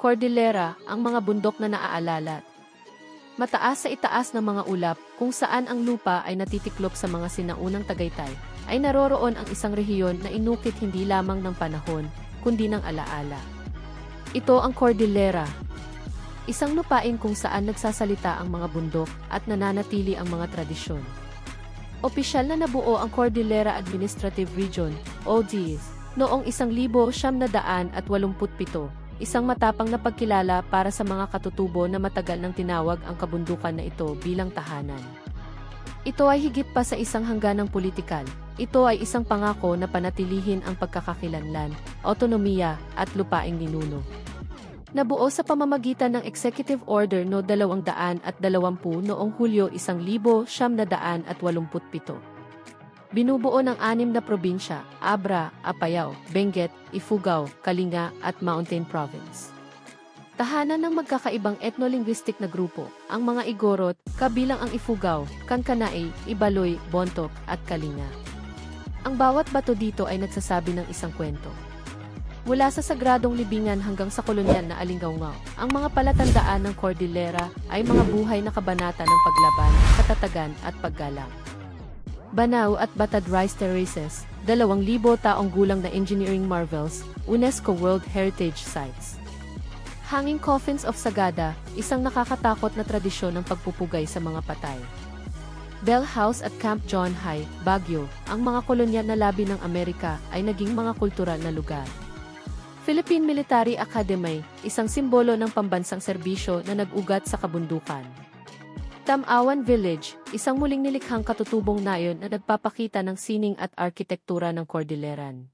Cordillera, ang mga bundok na naaalat. Mataas sa itaas ng mga ulap, kung saan ang lupa ay natitiklop sa mga sinaunang Tagaytay, ay naroroon ang isang rehiyon na inukit hindi lamang ng panahon, kundi ng alaala. Ito ang Cordillera. Isang lupain kung saan nagsasalita ang mga bundok at nananatili ang mga tradisyon. Opisyal na nabuo ang Cordillera Administrative Region, ODS, noong 1987, isang matapang na pagkilala para sa mga katutubo na matagal nang tinawag ang kabundukan na ito bilang tahanan. Ito ay higit pa sa isang hangganang politikal. Ito ay isang pangako na panatilihin ang pagkakakilanlan, autonomiya, at lupaing ninuno. Nabuo sa pamamagitan ng Executive Order No. 220 noong Hulyo 1987. Binubuo ng 6 na probinsya, Abra, Apayao, Benguet, Ifugao, Kalinga, at Mountain Province. Tahanan ng magkakaibang ethno-linguistic na grupo, ang mga Igorot, kabilang ang Ifugao, Kankanaey, Ibaloy, Bontoc, at Kalinga. Ang bawat bato dito ay nagsasabi ng isang kwento. Mula sa sagradong libingan hanggang sa kolonyal na Alingaungaw, ang mga palatandaan ng Cordillera ay mga buhay na kabanata ng paglaban, katatagan at paggalang. Banao at Batad Rice Terraces, 2,000 taong gulang na engineering marvels, UNESCO World Heritage Sites. Hanging Coffins of Sagada, isang nakakatakot na tradisyon ng pagpupugay sa mga patay. Bell House at Camp John High, Baguio, ang mga kolonyal na labi ng Amerika ay naging mga kultural na lugar. Philippine Military Academy, isang simbolo ng pambansang serbisyo na nag-ugat sa kabundukan. Tamawan Village, isang muling nilikhang katutubong nayon na nagpapakita ng sining at arkitektura ng Cordilleran.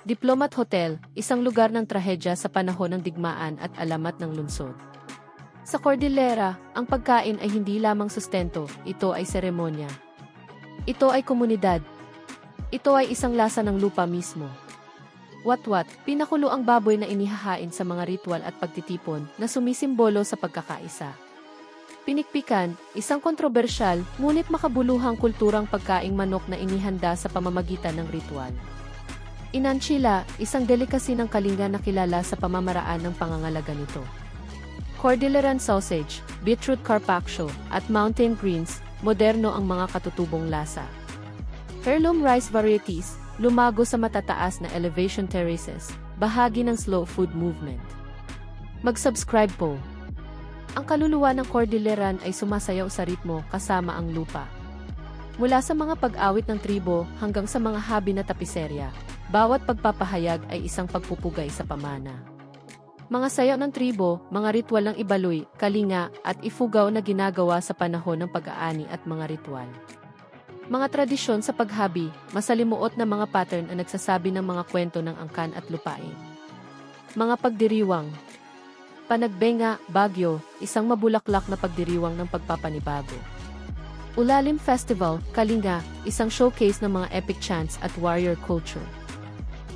Diplomat Hotel, isang lugar ng trahedya sa panahon ng digmaan at alamat ng lungsod. Sa Cordillera, ang pagkain ay hindi lamang sustento, ito ay seremonya. Ito ay komunidad. Ito ay isang lasa ng lupa mismo. Watwat, pinakulo ang baboy na inihahain sa mga ritual at pagtitipon na sumisimbolo sa pagkakaisa. Pinikpikan, isang kontrobersyal, ngunit makabuluhang kulturang pagkaing manok na inihanda sa pamamagitan ng ritual. Inanchila, isang delikasi ng Kalinga na kilala sa pamamaraan ng pangangalaga nito. Cordilleran sausage, beetroot carpaccio, at mountain greens, moderno ang mga katutubong lasa. Heirloom rice varieties, lumago sa matataas na elevation terraces, bahagi ng slow food movement. Mag-subscribe po. Ang kaluluwa ng Cordilleran ay sumasayaw sa ritmo kasama ang lupa. Mula sa mga pag-awit ng tribo hanggang sa mga habi na tapiserya, bawat pagpapahayag ay isang pagpupugay sa pamana. Mga sayaw ng tribo, mga ritual ng Ibaloy, Kalinga, at Ifugao na ginagawa sa panahon ng pag-aani at mga ritual. Mga tradisyon sa paghabi, masalimuot na mga pattern ang nagsasabi ng mga kwento ng angkan at lupain. Mga pagdiriwang. Panagbenga, Baguio, isang mabulaklak na pagdiriwang ng pagpapanibago. Ulalim Festival, Kalinga, isang showcase ng mga epic chants at warrior culture.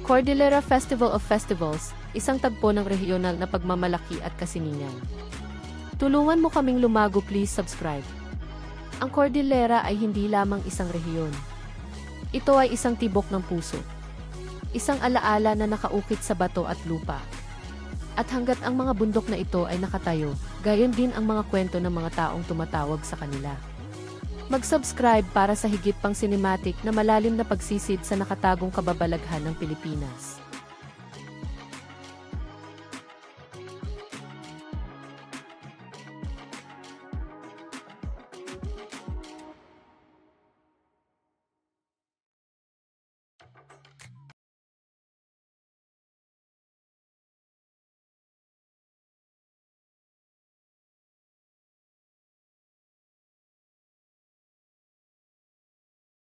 Cordillera Festival of Festivals, isang tagpo ng regional na pagmamalaki at kasiningan. Tulungan mo kaming lumago, please subscribe. Ang Cordillera ay hindi lamang isang rehiyon. Ito ay isang tibok ng puso. Isang alaala na nakaukit sa bato at lupa. At hanggat ang mga bundok na ito ay nakatayo, gayon din ang mga kwento ng mga taong tumatawag sa kanila. Mag-subscribe para sa higit pang cinematic na malalim na pagsisid sa nakatagong kababalaghan ng Pilipinas.